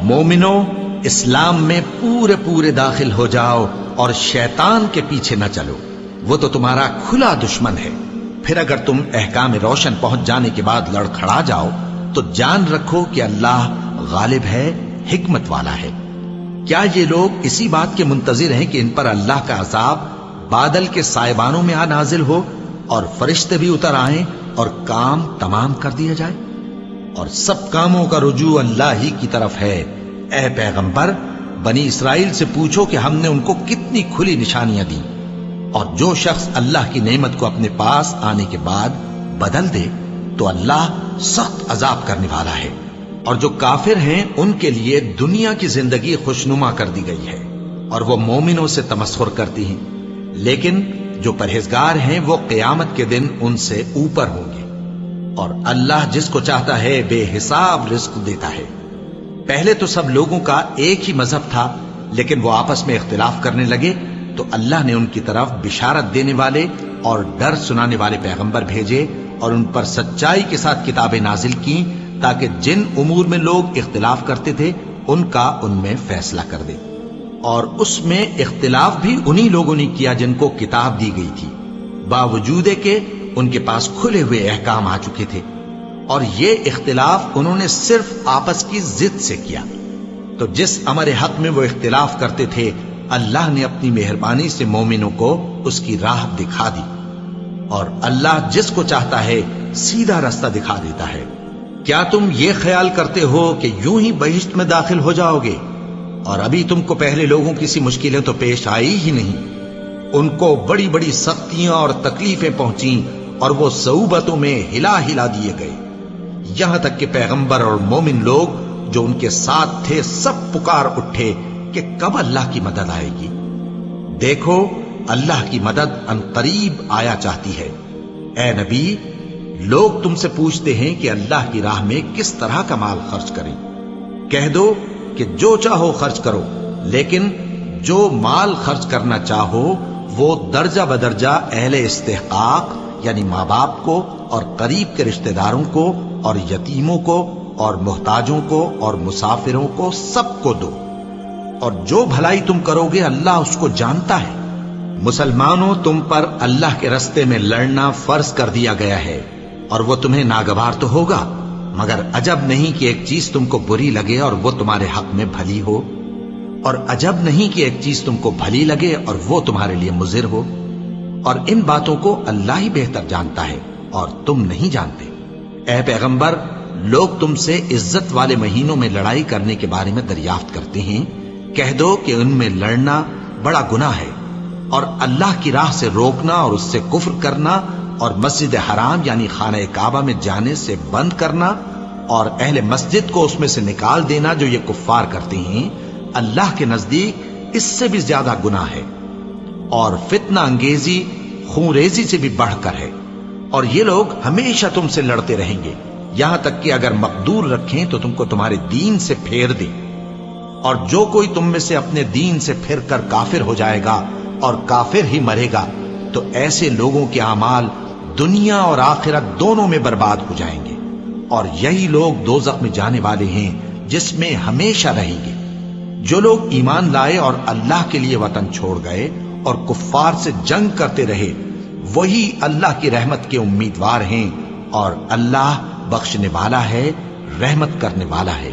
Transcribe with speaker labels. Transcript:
Speaker 1: مومنو، اسلام میں پورے پورے داخل ہو جاؤ اور شیطان کے پیچھے نہ چلو، وہ تو تمہارا کھلا دشمن ہے۔ پھر اگر تم احکام روشن پہنچ جانے کے بعد لڑکھڑا جاؤ تو جان رکھو کہ اللہ غالب ہے، حکمت والا ہے۔ کیا یہ لوگ اسی بات کے منتظر ہیں کہ ان پر اللہ کا عذاب بادل کے سائبانوں میں آ نازل ہو اور فرشتے بھی اتر آئیں اور کام تمام کر دیا جائے؟ اور سب کاموں کا رجوع اللہ ہی کی طرف ہے۔ اے پیغمبر، بنی اسرائیل سے پوچھو کہ ہم نے ان کو کتنی کھلی نشانیاں دیں، اور جو شخص اللہ کی نعمت کو اپنے پاس آنے کے بعد بدل دے تو اللہ سخت عذاب کرنے والا ہے۔ اور جو کافر ہیں ان کے لیے دنیا کی زندگی خوشنما کر دی گئی ہے اور وہ مومنوں سے تمسخر کرتی ہیں، لیکن جو پرہیزگار ہیں وہ قیامت کے دن ان سے اوپر ہوں گے۔ اور اللہ جس کو چاہتا ہے بے حساب رزق دیتا ہے۔ پہلے تو سب لوگوں کا ایک ہی مذہب تھا، لیکن وہ آپس میں اختلاف کرنے لگے تو اللہ نے ان کی طرف بشارت دینے والے اور ڈر سنانے والے پیغمبر بھیجے اور ان پر سچائی کے ساتھ کتابیں نازل کی تاکہ جن امور میں لوگ اختلاف کرتے تھے ان کا ان میں فیصلہ کر دے۔ اور اس میں اختلاف بھی انہی لوگوں نے کیا جن کو کتاب دی گئی تھی، باوجود کہ ان کے پاس کھلے ہوئے احکام آ چکے تھے، اور یہ اختلاف انہوں نے صرف آپس کی ضد سے کیا۔ تو جس امر حق میں وہ اختلاف کرتے تھے اللہ نے اپنی مہربانی سے مومنوں کو اس کی راہ دکھا دی، اور اللہ جس کو چاہتا ہے سیدھا راستہ دکھا دیتا ہے۔ کیا تم یہ خیال کرتے ہو کہ یوں ہی بہشت میں داخل ہو جاؤ گے، اور ابھی تم کو پہلے لوگوں کی سی مشکلیں تو پیش آئی ہی نہیں؟ ان کو بڑی بڑی سختیاں اور تکلیفیں پہنچیں اور وہ صعوبتوں میں ہلا ہلا دیے گئے، یہاں تک کہ پیغمبر اور مومن لوگ جو ان کے ساتھ تھے سب پکار اٹھے کہ کب اللہ کی مدد آئے گی۔ دیکھو اللہ کی مدد عنقریب آیا چاہتی ہے۔ اے نبی، لوگ تم سے پوچھتے ہیں کہ اللہ کی راہ میں کس طرح کا مال خرچ کریں۔ کہہ دو کہ جو چاہو خرچ کرو، لیکن جو مال خرچ کرنا چاہو وہ درجہ بدرجہ اہل استحقاق یعنی ماں باپ کو اور قریب کے رشتہ داروں کو اور یتیموں کو اور محتاجوں کو اور مسافروں کو سب کو دو، اور جو بھلائی تم کرو گے اللہ اس کو جانتا ہے۔ مسلمانوں، تم پر اللہ کے رستے میں لڑنا فرض کر دیا گیا ہے، اور وہ تمہیں ناگوار تو ہوگا، مگر عجب نہیں کہ ایک چیز تم کو بری لگے اور وہ تمہارے حق میں بھلی ہو، اور عجب نہیں کہ ایک چیز تم کو بھلی لگے اور وہ تمہارے لیے مضر ہو، اور ان باتوں کو اللہ ہی بہتر جانتا ہے اور تم نہیں جانتے۔ اے پیغمبر، لوگ تم سے عزت والے مہینوں میں لڑائی کرنے کے بارے میں دریافت کرتے ہیں، کہہ دو کہ ان میں لڑنا بڑا گناہ ہے، اور اللہ کی راہ سے روکنا اور اس سے کفر کرنا اور مسجد حرام یعنی خانہ کعبہ میں جانے سے بند کرنا اور اہل مسجد کو اس میں سے نکال دینا جو یہ کفار کرتے ہیں، اللہ کے نزدیک اس سے بھی زیادہ گناہ ہے، اور فتنہ انگیزی خونریزی سے بھی بڑھ کر ہے۔ اور یہ لوگ ہمیشہ تم سے لڑتے رہیں گے، یہاں تک کہ اگر مقدور رکھیں تو تم کو تمہارے دین سے پھیر دیں، اور جو کوئی تم میں سے اپنے دین سے پھر کر کافر ہو جائے گا اور کافر ہی مرے گا تو ایسے لوگوں کے اعمال دنیا اور آخرت دونوں میں برباد ہو جائیں گے، اور یہی لوگ دوزخ میں جانے والے ہیں جس میں ہمیشہ رہیں گے۔ جو لوگ ایمان لائے اور اللہ کے لیے وطن چھوڑ گئے اور کفار سے جنگ کرتے رہے وہی اللہ کی رحمت کے امیدوار ہیں، اور اللہ بخشنے والا ہے، رحمت کرنے والا ہے۔